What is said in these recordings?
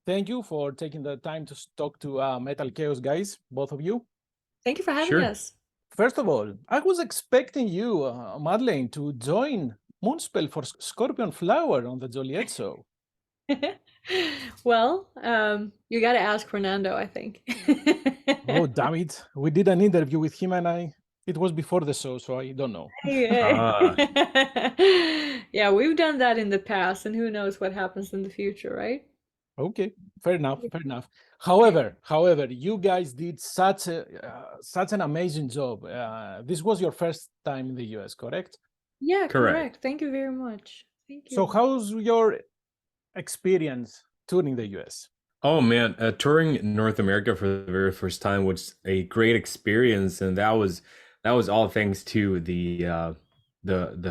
Thank you for taking the time to talk to MetalKaoz, guys, both of you. Thank you for having us. First of all, I was expecting you, Madeleine, to join MOONSPELL for Scorpion Flower on the Joliet show. Well, you got to ask Fernando, I think. Oh, damn it. We did an interview with him and it was before the show, so I don't know. Yeah, we've done that in the past, and who knows what happens in the future, right? Okay, fair enough, fair enough. However, you guys did such an amazing job. This was your first time in the US, correct? Yeah, correct. Thank you very much. Thank you. So how's your experience touring the US? Oh man, touring North America for the very first time was a great experience, and that was all thanks to the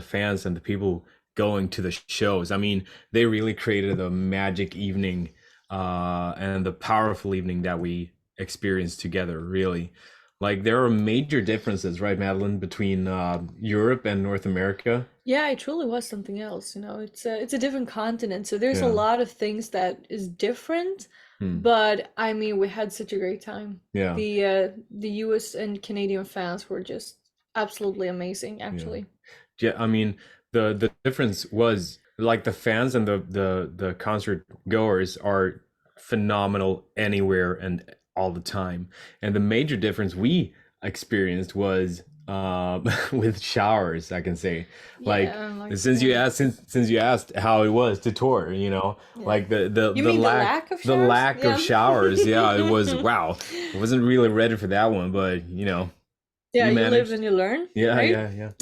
fans and the people going to the shows. I mean, they really created a magic evening and the powerful evening that we experienced together, really. Like, there are major differences, right, Madeleine, between Europe and North America? Yeah, it truly was something else. You know, it's a different continent, so there's a lot of things that is different. But I mean, we had such a great time. Yeah. The US and Canadian fans were just absolutely amazing, actually. Yeah, I mean, the difference was, like, the fans and the concert goers are phenomenal anywhere and all the time. And the major difference we experienced was with showers, I can say. Like, since you asked how it was to tour, you know, like the lack of showers. Yeah, it was, wow. I wasn't really ready for that one, but you know. Yeah, you live and you learn. Yeah, right?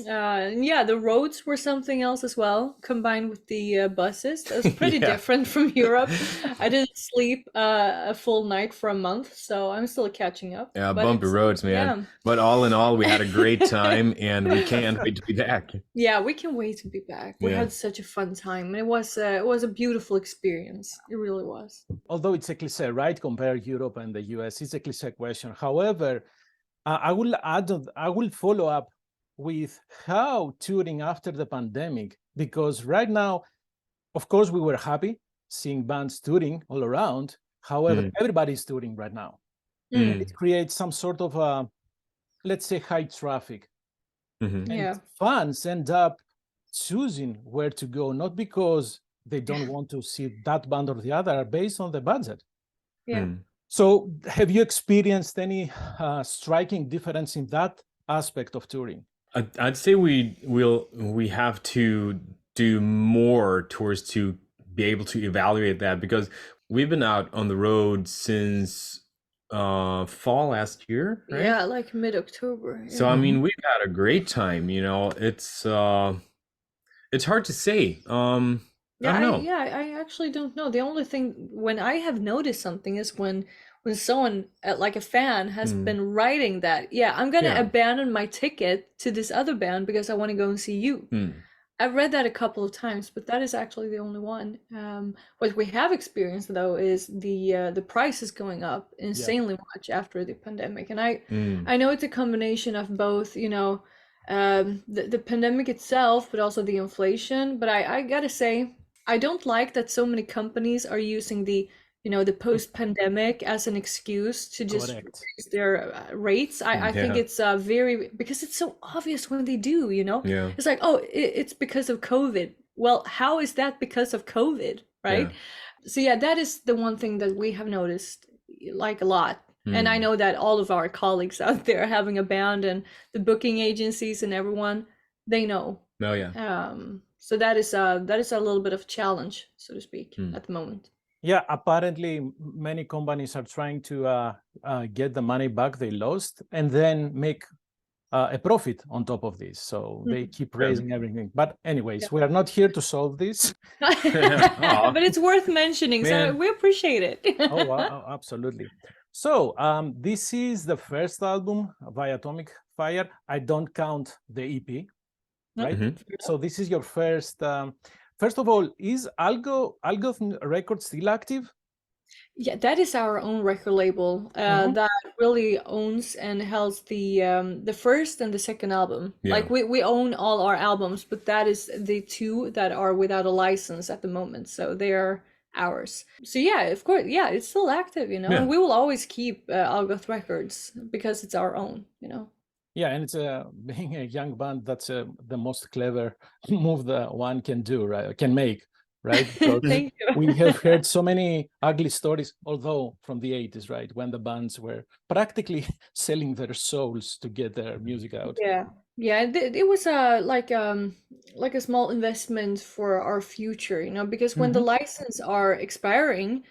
Yeah, the roads were something else as well, combined with the buses. That was pretty different from Europe. I didn't sleep a full night for a month, so I'm still catching up. Yeah, bumpy roads, man. Yeah. But all in all, we had a great time, and we can't wait to be back. Yeah, we can wait to be back. We had such a fun time. It was a beautiful experience. It really was. Although it's a cliche, right? Compare Europe and the US, it's a cliche question. However, I will follow up with how touring after the pandemic, because right now, of course, we were happy seeing bands touring all around. However, everybody's touring right now. It creates some sort of, let's say, high traffic. And fans end up choosing where to go, not because they don't want to see that band or the other, based on the budget. Yeah. So have you experienced any striking difference in that aspect of touring? I'd say we have to do more tours to be able to evaluate that, because we've been out on the road since fall last year, right? Yeah, like mid-October. So I mean, we've had a great time, you know. It's hard to say. I don't know. I actually don't know. The only thing, when I have noticed something, is when someone, like a fan, has been writing that, I'm gonna abandon my ticket to this other band because I want to go and see you. I've read that a couple of times, but that is actually the only one. What we have experienced, though, is the price is going up insanely much after the pandemic, and I know it's a combination of both, you know, the pandemic itself, but also the inflation. But I gotta say, I don't like that so many companies are using the post-pandemic as an excuse to just raise their rates. I think it's because it's so obvious when they do, you know. It's like, oh, it's because of COVID. Well, how is that because of COVID, right? So that is the one thing that we have noticed, like, a lot. And I know that all of our colleagues out there having a band, and the booking agencies and everyone, they know. So that is a little bit of a challenge, so to speak, at the moment. Yeah, apparently many companies are trying to get the money back they lost and then make a profit on top of this. So they keep raising everything. But anyways, we are not here to solve this. But it's worth mentioning, so we appreciate it. Oh, wow, absolutely. So this is the first album by Atomic Fire. I don't count the EP, right? So this is your first. First of all, is Algo Records still active? Yeah, that is our own record label that really owns and holds the first and the second album. Like, we own all our albums, but that is the two that are without a license at the moment. So they are hours. So yeah, of course, yeah, it's still active, you know, and we will always keep Algoth Records because it's our own, you know. Yeah, and it's being a young band, that's the most clever move that one can do, right? Can make, right? Thank you. We have heard so many ugly stories, although from the 80s, right, when the bands were practically selling their souls to get their music out. Yeah, it was like a small investment for our future, you know, because when the license are expiring,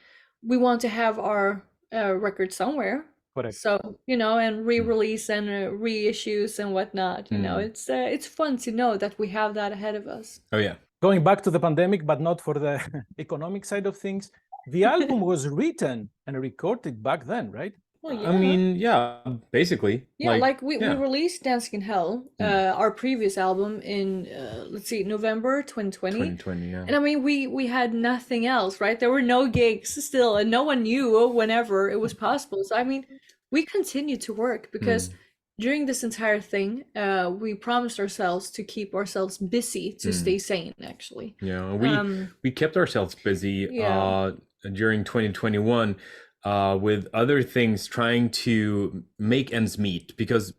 we want to have our record somewhere. Correct. So, you know, and re-release and reissues and whatnot, you know, it's fun to know that we have that ahead of us. Oh yeah. Going back to the pandemic, but not for the economic side of things, the album was written and recorded back then, right? Well, yeah. I mean, yeah, basically. Yeah, like we released Dancing in Hell, our previous album in, let's see, November 2020. 2020, yeah. And I mean, we had nothing else, right? There were no gigs still, and no one knew whenever it was possible. So, I mean, we continued to work because during this entire thing, we promised ourselves to keep ourselves busy to stay sane, actually. Yeah, we kept ourselves busy during 2021. With other things, trying to make ends meet, because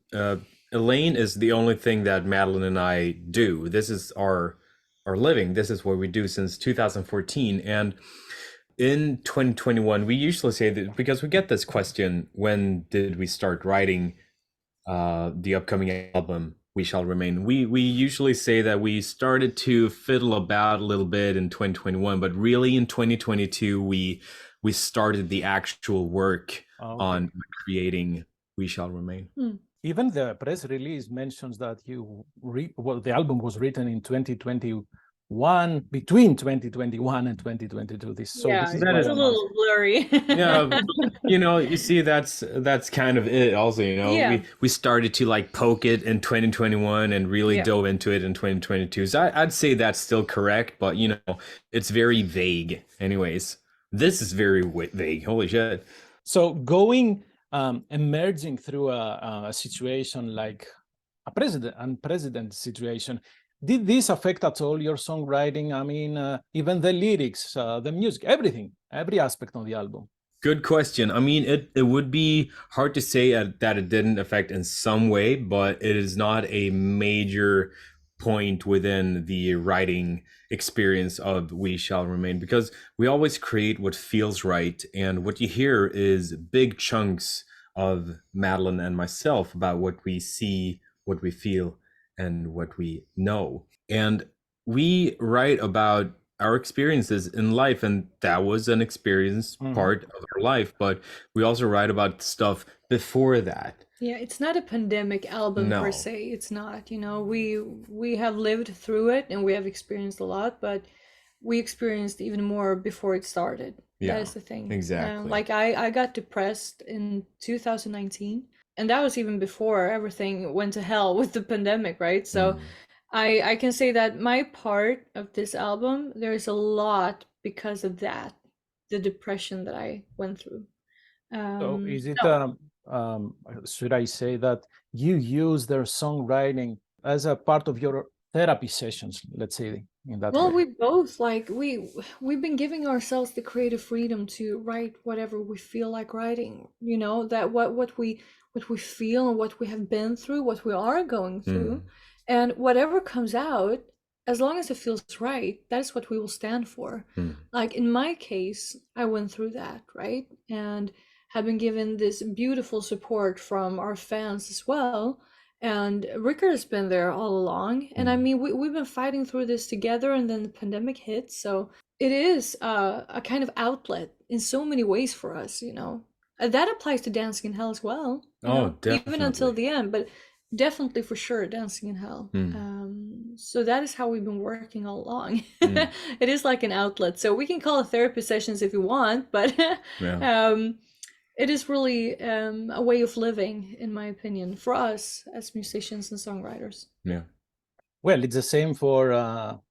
ELEINE is the only thing that Madeleine and I do. This is our living. This is what we do since 2014. And in 2021, we usually say that, because we get this question, when did we start writing the upcoming album, We Shall Remain? We usually say that we started to fiddle about a little bit in 2021, but really in 2022, we started the actual work on creating We Shall Remain. Even the press release mentions that the album was written in 2021, between 2021 and 2022. This is a little blurry. Yeah, you know, you see, that's kind of it also, you know. We started to like poke it in 2021 and really dove into it in 2022. So I'd say that's still correct, but you know, it's very vague anyways. This is very vague. Holy shit. So emerging through a situation like unprecedented situation, did this affect at all your songwriting? I mean, even the lyrics, the music, everything, every aspect on the album? Good question. I mean, it would be hard to say that it didn't affect in some way, but it is not a major point within the writing experience of We Shall Remain, because we always create what feels right, and what you hear is big chunks of Madeleine and myself about what we see, what we feel, and what we know. And we write about our experiences in life, and that was an experience part of our life, but we also write about stuff before that. Yeah, it's not a pandemic album per se. It's not, you know, we have lived through it and we have experienced a lot, but we experienced even more before it started. Yeah, that is the thing. Exactly. Like I got depressed in 2019, and that was even before everything went to hell with the pandemic, right? So I can say that my part of this album, there's a lot because of that, the depression that I went through. So is it should I say that you use their songwriting as a part of your therapy sessions, let's say, in that way? We both, like, we've been giving ourselves the creative freedom to write whatever we feel like writing, you know, that what we feel and what we have been through, what we are going through, and whatever comes out, as long as it feels right, that's what we will stand for. Like in my case, I went through that, right? And have been given this beautiful support from our fans as well. And Rikard has been there all along. And I mean, we've been fighting through this together, and then the pandemic hit. So it is a kind of outlet in so many ways for us, you know. That applies to Dancing in Hell as well. Definitely. Even until the end, but definitely for sure Dancing in Hell. So that is how we've been working all along. It is like an outlet. So we can call it therapy sessions if you want, but it is really a way of living, in my opinion, for us as musicians and songwriters. Yeah. Well, it's the same for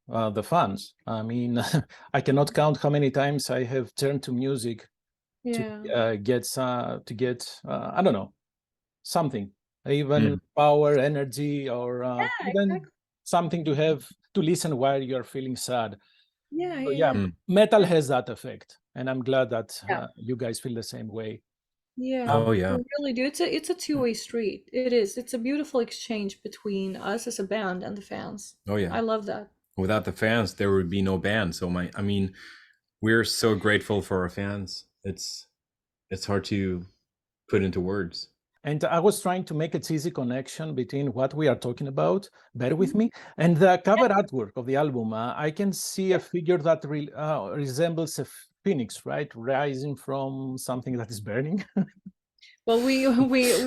the fans. I mean, I cannot count how many times I have turned to music to get I don't know, something, even power, energy, or even something to have to listen while you're feeling sad. Yeah, So yeah, yeah, metal has that effect, and I'm glad that yeah. you guys feel the same way. Yeah, Oh yeah. we really do. It's a two-way street. It is. It's a beautiful exchange between us as a band and the fans. Oh yeah. I love that. Without the fans, there would be no band. So I mean, we're so grateful for our fans. It's hard to put into words. And I was trying to make a cheesy connection between what we are talking about, bear with Mhm. me, and the cover artwork of the album. I can see a figure that resembles a phoenix, right? Rising from something that is burning. Well,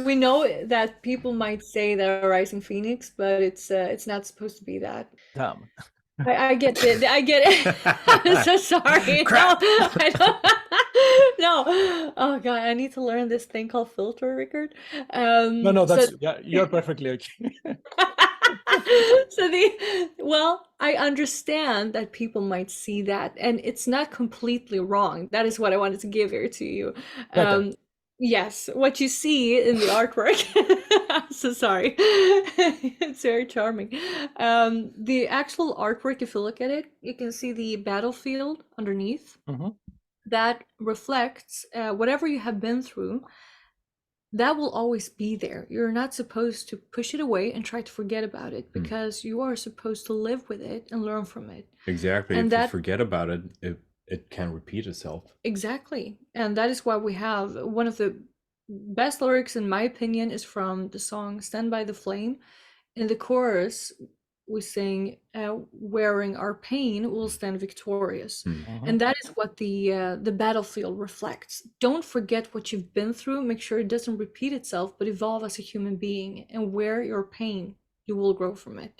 we know that people might say they're a rising phoenix, but it's not supposed to be that. Damn. I get it. I get it. I'm so sorry. Crap. No, I don't. No. Oh God, I need to learn this thing called filter, Rikard. No, that's So yeah, you're perfectly okay. well, I understand that people might see that, and it's not completely wrong. That is what I wanted to give here to you. Better. Yes, what you see in the artwork. I'm so sorry. It's very charming. The actual artwork, if you look at it, you can see the battlefield underneath. Mhm. That reflects whatever you have been through. That will always be there. You're not supposed to push it away and try to forget about it, because you are supposed to live with it and learn from it. Exactly. And If you that forget about it, it can repeat itself. exactly. And that is why we have one of the best lyrics, in my opinion, is from the song Stand by the Flame. In the chorus, we sing, wearing our pain, we'll stand victorious. Mhm. And that is what the battlefield reflects. Don't forget what you've been through. Make sure it doesn't repeat itself, but evolve as a human being, and wear your pain. You will grow from it.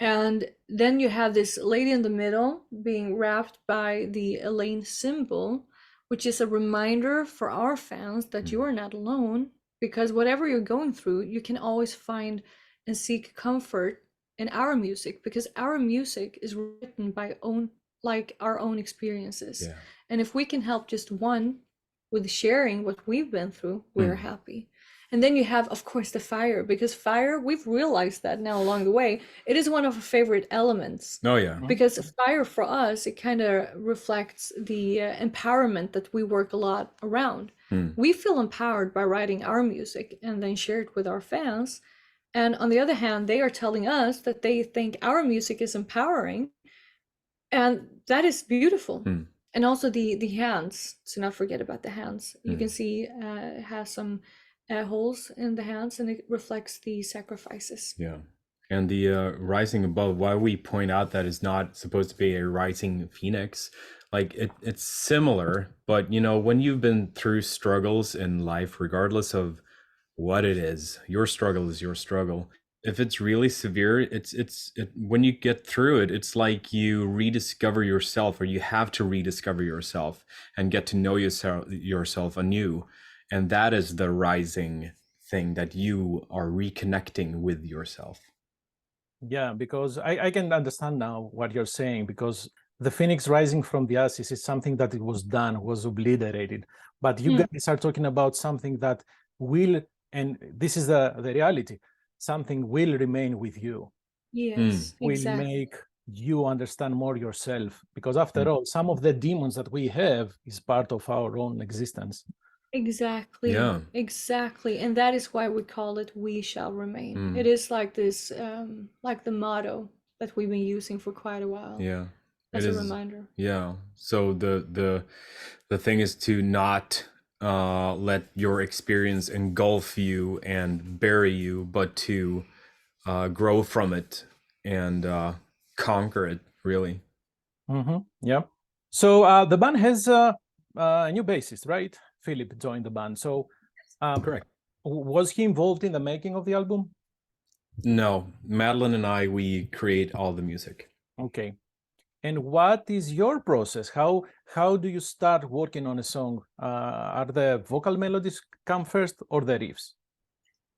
And then you have this lady in the middle being wrapped by the ELEINE symbol, which is a reminder for our fans that you are not alone, because whatever you're going through, you can always find and seek comfort in our music, because our music is written by our own experiences. Yeah. And if we can help just one with sharing what we've been through, we're happy. And then you have, of course, the fire, because fire, we've realized that now along the way, it is one of our favorite elements. Oh yeah. Because fire for us, it kind of reflects the empowerment that we work a lot around. We feel empowered by writing our music and then share it with our fans. And on the other hand, they are telling us that they think our music is empowering. And that is beautiful. And also the hands, to not forget about the hands. You can see it has some holes in the hands, and it reflects the sacrifices. Yeah. And the rising above, why we point out that it's not supposed to be a rising phoenix, like it's similar, but you know, when you've been through struggles in life, regardless of what it is, your struggle is your struggle. If it's really severe, when you get through it, it's like you rediscover yourself, or you have to rediscover yourself and get to know yourself anew. And that is the rising thing, that you are reconnecting with yourself. Yeah, because I can understand now what you're saying, because the phoenix rising from the ashes is something that it was done, was obliterated. But you guys are talking about something that will, and this is the reality, something will remain with you. Yes, Will exactly. make you understand more yourself, because after all, some of the demons that we have is part of our own existence. Exactly. Yeah. Exactly. And that is why we call it We Shall Remain. It is like this, like the motto that we've been using for quite a while. Yeah. As a reminder. Yeah. So the thing is to not let your experience engulf you and bury you, but to grow from it and conquer it, really. Yeah. So the band has a new bassist, right? Philip joined the band. So Correct. Was he involved in the making of the album? No, Madeleine and I, we create all the music. Okay. And what is your process? How do you start working on a song? Are the vocal melodies come first, or the riffs?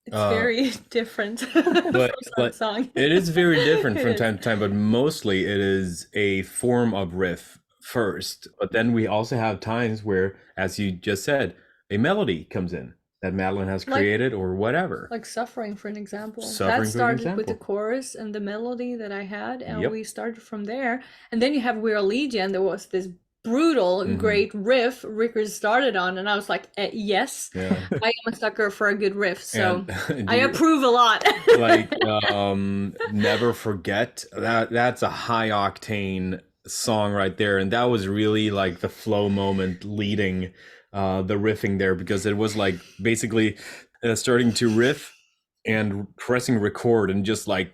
It's very different but from song. It is very different from time to time, but mostly it is a form of riff first. But then we also have times where, as you just said, a melody comes in. that Madeleine has Like- created or whatever. Like Suffering, for an example. Suffering, That for an started with the example. chorus and the melody that I had, and Yep. we started from there. And then you have We're Legion. There was this brutal, Mhm. great riff Rikard started on, and I was like, yes, Yeah. I am a sucker for a good riff, so And I approve a lot. like Never Forget, that's a high octane song right there, and that was really like the flow moment leading the riffing there, because it was like basically starting to riff and pressing record and just like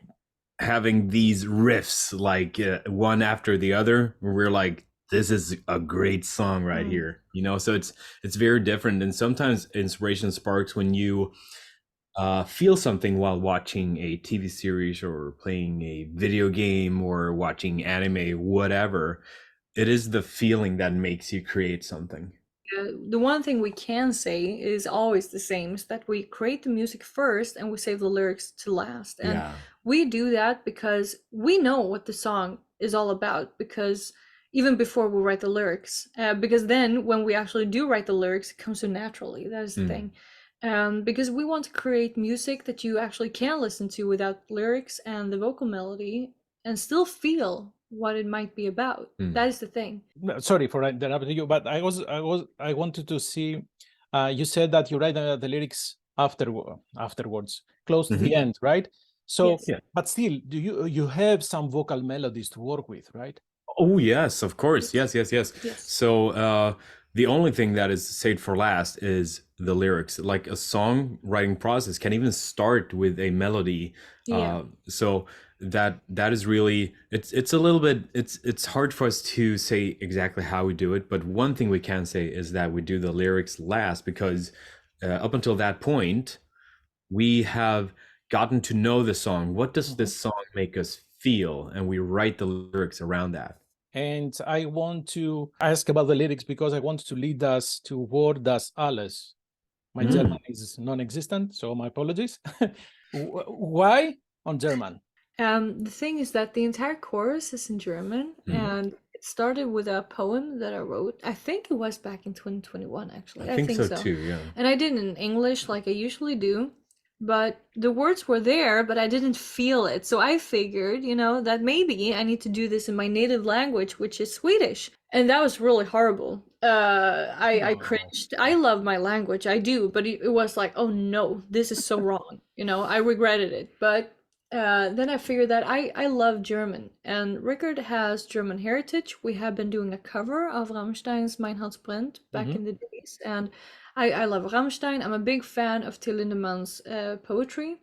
having these riffs like one after the other, where we're like, this is a great song right here, you know. So it's very different, and sometimes inspiration sparks when you feel something while watching a TV series or playing a video game or watching anime, whatever. It is the feeling that makes you create something. The one thing we can say is always the same, is that we create the music first and we save the lyrics to last. And we do that because we know what the song is all about, because even before we write the lyrics, because then when we actually do write the lyrics, it comes so naturally. That is the thing. Because we want to create music that you actually can listen to without lyrics and the vocal melody and still feel what it might be about. That is the thing. Sorry for interrupting you, but I wanted to see. You said that you write the lyrics afterwards, close to the end, right? So, Yes. but still, do you have some vocal melodies to work with, right? Oh yes, of course. Yes. Yes. So the only thing that is saved for last is the lyrics. Like a songwriting process can even start with a melody. So that is really, it's a little bit, it's hard for us to say exactly how we do it, but one thing we can say is that we do the lyrics last, because up until that point we have gotten to know the song. What does this song make us feel? And we write the lyrics around that. And I want to ask about the lyrics because I want to lead us to Wort das alles. My German is non-existent, so my apologies. Why on German? The thing is that the entire chorus is in German, and it started with a poem that I wrote. I think it was back in 2021, actually. I think so too, yeah. And I did it in English like I usually do, but the words were there, but I didn't feel it. So I figured, that maybe I need to do this in my native language, which is Swedish. And that was really horrible. I cringed. I love my language, I do, but it was like, oh no, this is so wrong. I regretted it. But then I figured that I love German, and Rikard has German heritage. We have been doing a cover of Rammstein's Mein Herz brennt back in the days, and I love Rammstein. I'm a big fan of Till Lindemann's poetry,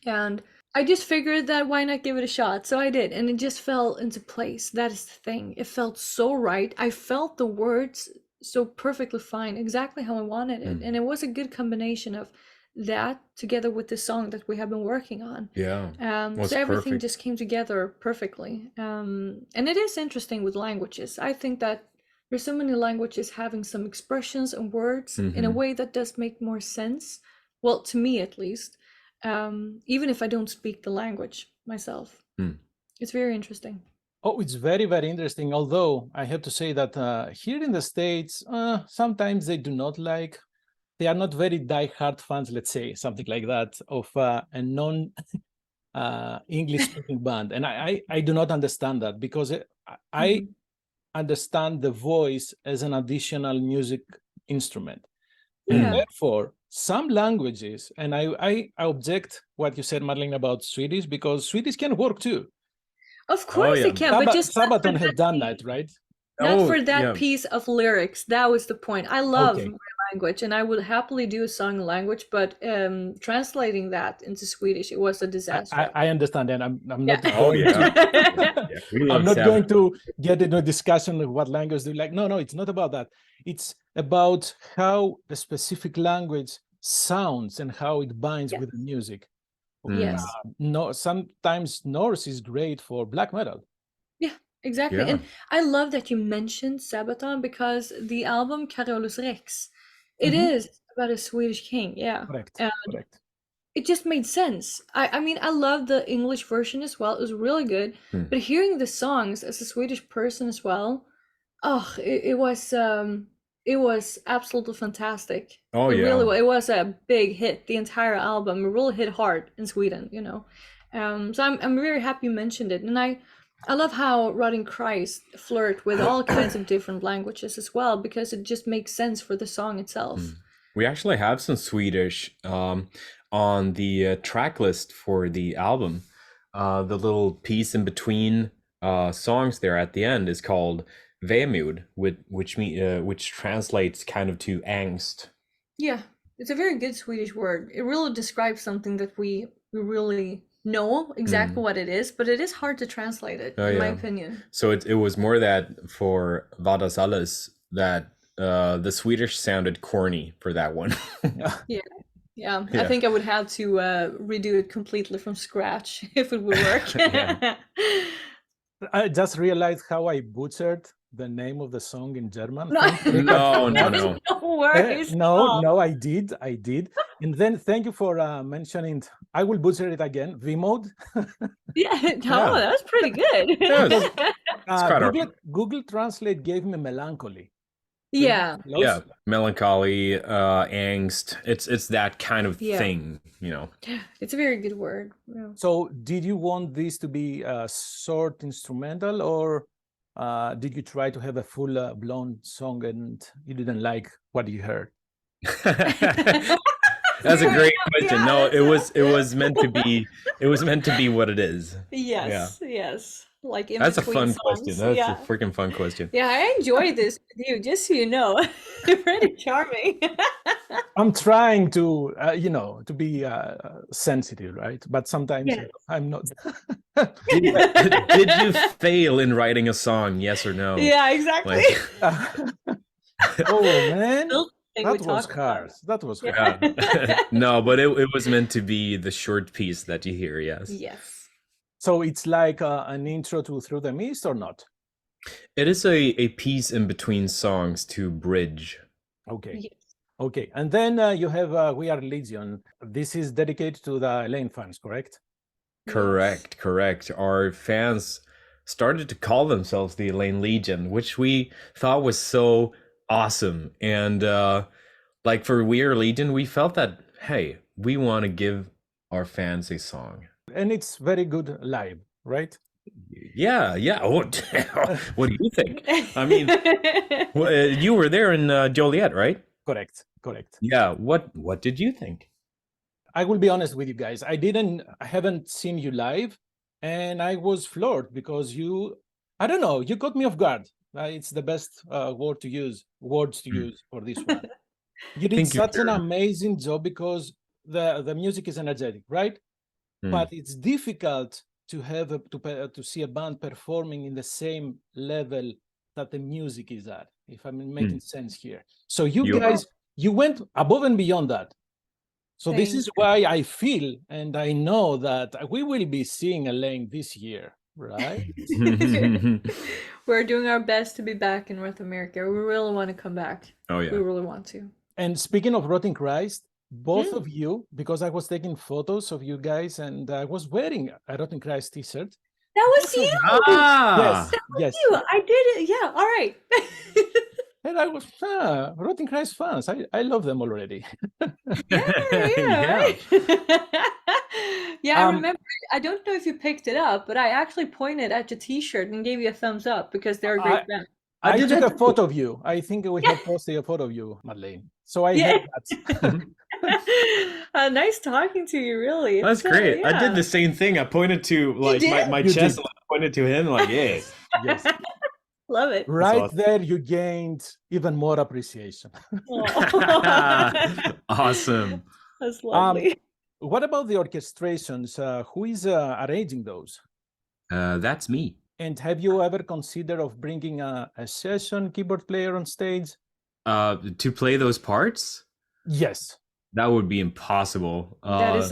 and I just figured that why not give it a shot? So I did, and it just fell into place. That is the thing. It felt so right. I felt the words so perfectly fine, exactly how I wanted it, and it was a good combination of that together with the song that we have been working on. So everything just came together perfectly. And it is interesting with languages. I think that there's so many languages having some expressions and words in a way that does make more sense. Well, to me at least, even if I don't speak the language myself. It's very interesting. Oh, it's very, very interesting. Although I have to say that here in the States, sometimes they do not like. They are not very die-hard fans, let's say, something like that, of a non-English speaking band. And I do not understand that, because I understand the voice as an additional music instrument. And therefore, some languages, and I object what you said, Madeleine, about Swedish, because Swedish can work too. Of course it can, but just Sabaton have done that, right? Not for that piece of lyrics. That was the point. I love my language, and I would happily do a song in language, but translating that into Swedish, it was a disaster. I understand, and I'm not. I'm not going to get into a discussion of what language do you like. No, it's not about that. It's about how a specific language sounds and how it binds with the music. Yes. Sometimes Norse is great for black metal. Exactly. And I love that you mentioned Sabaton, because the album Carolus Rex, it is about a Swedish king. Correct. It just made sense. I mean, I love the English version as well. It was really good. But hearing the songs as a Swedish person as well, it was It was absolutely fantastic. Oh It yeah. really it was a big hit. The entire album, it really hit hard in Sweden, you know. So I'm very happy you mentioned it, and I love how Rotting Christ flirt with all kinds of different languages as well, because it just makes sense for the song itself. We actually have some Swedish on the track list for the album. The little piece in between songs there at the end is called Vemod, which translates kind of to angst. Yeah, it's a very good Swedish word. It really describes something that we really know exactly what it is, but it is hard to translate it, in my opinion. So it was more that for Vadas alles that the Swedish sounded corny for that one. Yeah, I think I would have to redo it completely from scratch if it would work. I just realized how I butchered the name of the song in German. No. No worries. No, I did. And then thank you for mentioning, I will butcher it again, Vemod. That was pretty good. Google Translate gave me melancholy. Yeah, melancholy, angst. It's that kind of thing, you know. It's a very good word. Yeah. So did you want this to be a short instrumental, or did you try to have a full blown song and you didn't like what you heard? That's a great question. Yeah, no, it was meant to be what it is. Yes. Like that's a fun question. That's a freaking fun question. Yeah, I enjoy this with you, just so you know. You're pretty charming. I'm trying to to be sensitive, right? But sometimes I'm not. Did you fail in writing a song? Yes or no? Yeah, exactly. Oh man, that was hard. That was hard. No, but it was meant to be the short piece that you hear. Yes. So it's like an intro to Through the Mist, or not? It is a piece in between songs to bridge. Okay. Yes. Okay. And then you have We Are Legion. This is dedicated to the ELEINE fans, correct? Correct. Our fans started to call themselves the ELEINE Legion, which we thought was so awesome. And like for We Are Legion, we felt that, hey, we want to give our fans a song. And it's very good live, right? Yeah. Oh, what do you think? I mean, you were there in Joliet, right? Correct. Yeah. What did you think? I will be honest with you guys. I haven't seen you live, and I was floored because I don't know, you caught me off guard. It's the best words to use for this one. You did such an amazing job because the music is energetic, right? But it's difficult to have to see a band performing in the same level that the music is at, if I'm making sense here. So you guys, you went above and beyond that. So this is why I feel and I know that we will be seeing ELEINE this year, right? We're doing our best to be back in North America. We really want to come back. Oh yeah, we really want to. And speaking of Rotting Christ, both of you, because I was taking photos of you guys and I was wearing a Rotting Christ t-shirt. That was you. Yes. You. I did it. Yeah. All right. And I was Rotting Christ fans. I love them already. Yeah. I remember. I don't know if you picked it up, but I actually pointed at your t-shirt and gave you a thumbs up because they're a great band. I took a photo of you. I think we have posted a photo of you, Madeleine. So I had that. Nice talking to you, really. That's great. I did the same thing. I pointed to my chest and I pointed to him like, yes. Love it. Right awesome. There you gained even more appreciation. Awesome. That's lovely. What about the orchestrations? Who is arranging those? That's me. And have you ever considered of bringing a session keyboard player on stage? To play those parts? Yes. That would be impossible. That is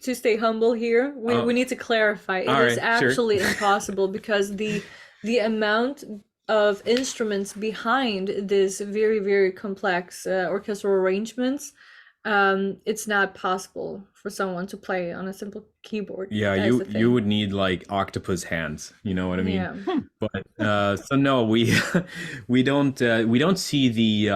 to stay humble here. We need to clarify. It is actually impossible because the amount of instruments behind this very, very complex orchestral arrangements it's not possible for someone to play on a simple keyboard. Yeah, That is the you thing. would need like octopus hands, you know what I mean? Yeah. But so no, we we don't see the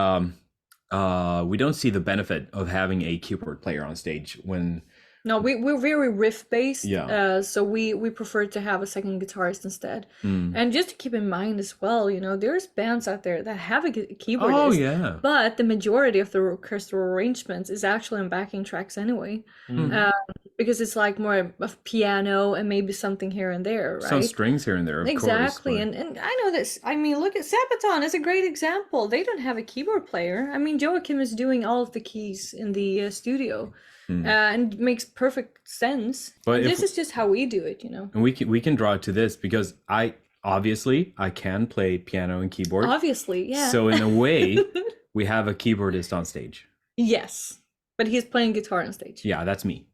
we don't see the benefit of having a keyboard player on stage when No, we're very riff based. Yeah. So we prefer to have a second guitarist instead. Mm. And just to keep in mind as well, you know, there's bands out there that have a keyboardist. Oh yeah. But the majority of the orchestral arrangements is actually on backing tracks anyway. Because it's like more of piano and maybe something here and there, right? Some strings here and there, of Exactly. course. And I know this. I mean, look at Sabaton is a great example. They don't have a keyboard player. I mean, Joachim is doing all of the keys in the studio. And it makes perfect sense. But this is just how we do it, you know. And we can draw to this because I can play piano and keyboard. Obviously, yeah. So in a way, we have a keyboardist on stage. Yes, but he's playing guitar on stage. Yeah, that's me.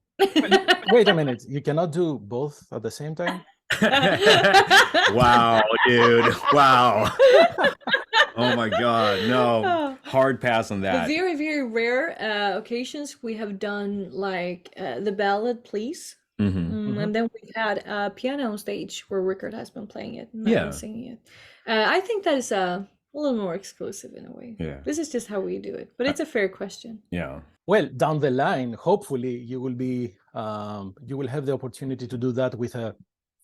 Wait a minute, you cannot do both at the same time? Wow, dude. Wow. Oh my God, no. Hard pass on that. The very, very rare occasions we have done like the ballad, please. And then we've had a piano on stage where Rikard has been playing it and I've been singing it. I think that is a little more exclusive in a way. Yeah. This is just how we do it, but it's a fair question. Yeah. Well, down the line, hopefully you will be you will have the opportunity to do that with a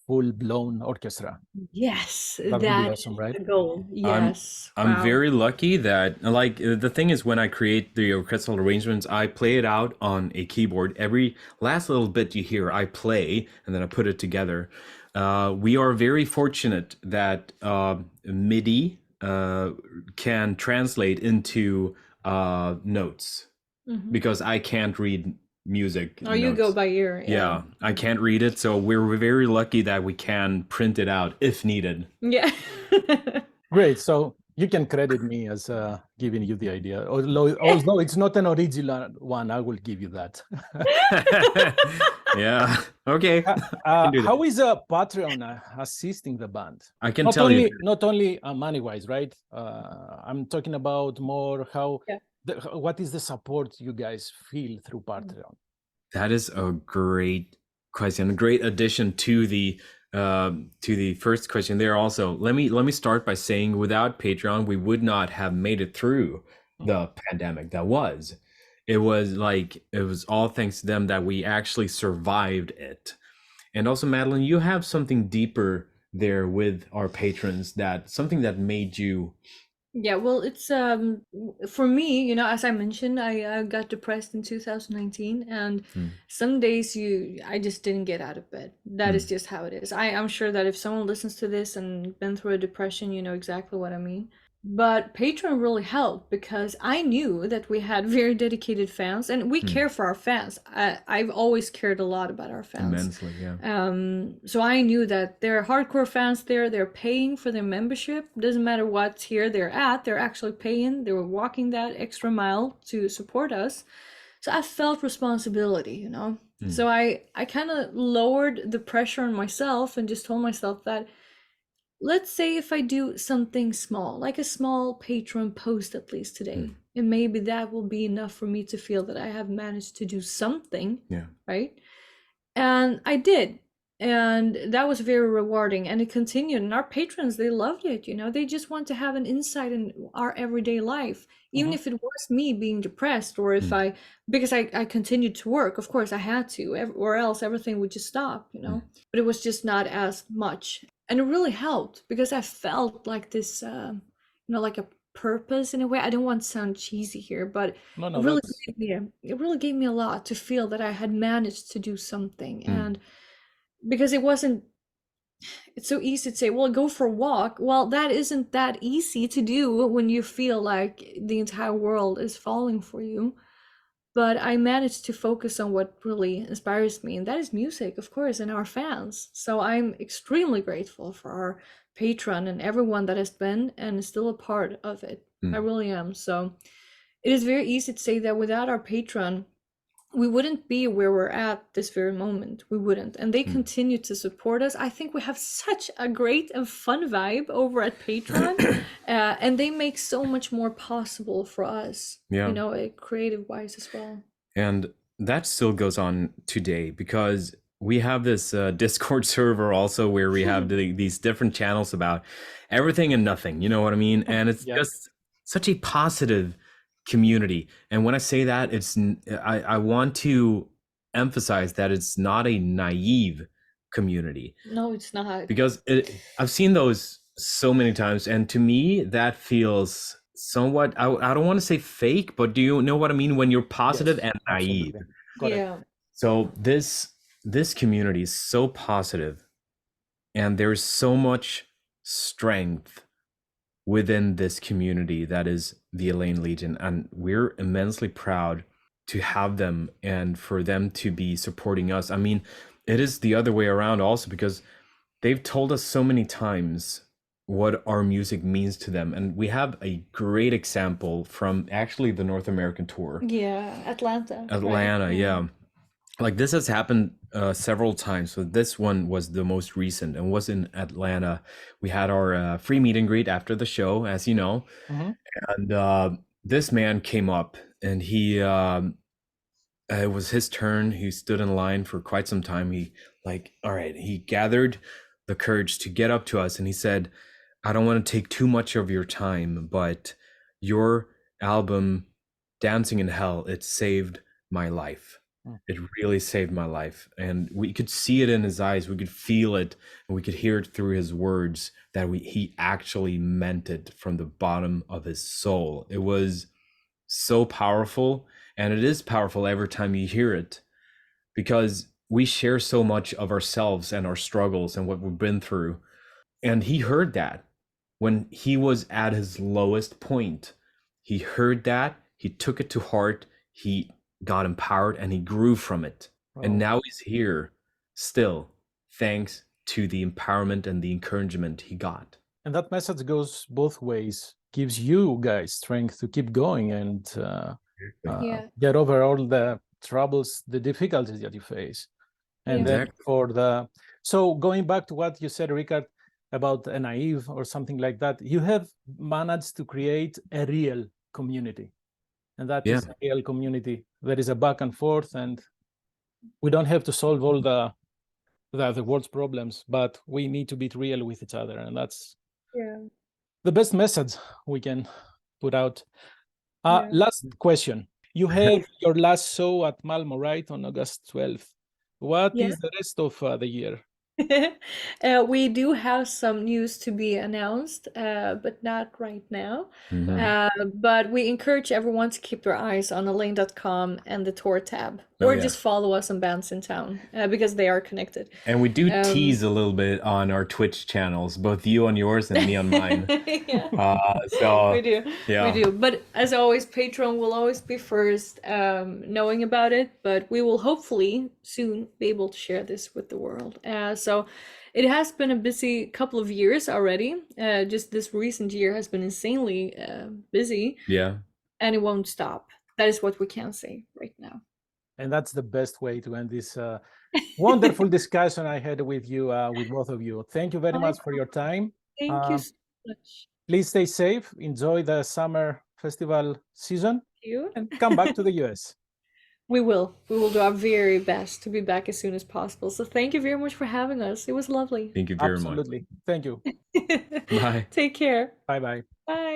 full-blown orchestra. Yes, That would be awesome, right? the goal. Yes. I'm very lucky that, like, the thing is, when I create the orchestral arrangements, I play it out on a keyboard. Every last little bit you hear, I play, and then I put it together. We are very fortunate that MIDI can translate into notes, because I can't read music. Oh, you go by ear. Yeah, I can't read it, so we're very lucky that we can print it out if needed. Yeah. Great. So you can credit me as giving you the idea. Although it's not an original one, I will give you that. Yeah. Okay. How is Patreon assisting the band? I can tell you. Not only money-wise, right? I'm talking about more how. Yeah. What is the support you guys feel through Patreon? That is a great question, a great addition to the first question there. Also, let me start by saying, without Patreon, we would not have made it through the pandemic. It was all thanks to them that we actually survived it. And also, Madeleine, you have something deeper there with our patrons, something that made you. Yeah, well, it's for me, you know, as I mentioned, I got depressed in 2019, and some days I just didn't get out of bed. That is just how it is. I'm sure that if someone listens to this and been through a depression, you know exactly what I mean. But Patreon really helped because I knew that we had very dedicated fans, and we care for our fans. I've always cared a lot about our fans. Immensely, yeah. So I knew that there are hardcore fans there. They're paying for their membership. Doesn't matter what tier they're at. They're actually paying. They were walking that extra mile to support us. So I felt responsibility, you know. So I kind of lowered the pressure on myself and just told myself that, let's say if I do something small, like a small Patreon post at least today, and maybe that will be enough for me to feel that I have managed to do something, right? And I did. And that was very rewarding, and it continued. And our patrons, they loved it, you know. They just want to have an insight in our everyday life, even if it was me being depressed, or if because I continued to work. Of course I had to, or else everything would just stop, you know. But it was just not as much. And it really helped because I felt like this, you know, like a purpose in a way. I don't want to sound cheesy here, but it really gave me a lot to feel that I had managed to do something. And because it's so easy to say, well, go for a walk. Well, that isn't that easy to do when you feel like the entire world is falling for you. But I managed to focus on what really inspires me, and that is music, of course, and our fans. So I'm extremely grateful for our Patreon and everyone that has been and is still a part of it. I really am. So it is very easy to say that without our Patreon, we wouldn't be where we're at this very moment. We wouldn't. And they continue to support us. I think we have such a great and fun vibe over at Patreon. And they make so much more possible for us, you know, creative wise as well. And that still goes on today because we have this Discord server also where we have these different channels about everything and nothing, you know what I mean? And it's just such a positive community. And when I say that, I want to emphasize that it's not a naive community. No, it's not. Because I've seen those so many times, and to me that feels somewhat, I don't want to say fake, but do you know what I mean when you're positive and naive? Yeah. So this community is so positive, and there's so much strength within this community that is the ELEINE Legion, and we're immensely proud to have them and for them to be supporting us. I mean, it is the other way around also, because they've told us so many times what our music means to them, and we have a great example from actually the North American tour. Atlanta, right? Yeah, like this has happened several times. So this one was the most recent and was in Atlanta. We had our free meet and greet after the show, as you know. And this man came up, and he it was his turn. He stood in line for quite some time. He gathered the courage to get up to us, and he said, I don't want to take too much of your time, but your album, Dancing in Hell, it saved my life. It really saved my life. And we could see it in his eyes. We could feel it, and we could hear it through his words that he actually meant it from the bottom of his soul. It was so powerful, and it is powerful every time you hear it, because we share so much of ourselves and our struggles and what we've been through. And he heard that when he was at his lowest point. He heard that, he took it to heart, he got empowered, and he grew from it. And now he's here still, thanks to the empowerment and the encouragement he got. And that message goes both ways, gives you guys strength to keep going and get over all the troubles, the difficulties that you face. And then so going back to what you said, Rikard, about a naive or something like that, you have managed to create a real community. And that is a real community. There is a back and forth, and we don't have to solve all the world's problems, but we need to be real with each other. And that's the best message we can put out. Last question. You have your last show at Malmo, right, on August 12th. What is the rest of the year? We do have some news to be announced, but not right now. But we encourage everyone to keep their eyes on ELEINE.com and the tour tab, or just follow us on Bands in Town, because they are connected. And we do tease a little bit on our Twitch channels, both you on yours and me on mine. So we do. But as always, Patreon will always be first, knowing about it. But we will hopefully soon be able to share this with the world. So it has been a busy couple of years already. Just this recent year has been insanely busy. And it won't stop. That is what we can say right now. And that's the best way to end this wonderful discussion I had with you, with both of you. Thank you very much for your time. Thank you so much. Please stay safe. Enjoy the summer festival season. And come back to the US. We will do our very best to be back as soon as possible. So thank you very much for having us. It was lovely. Thank you very much. Absolutely. Thank you. Bye. Take care. Bye-bye. Bye.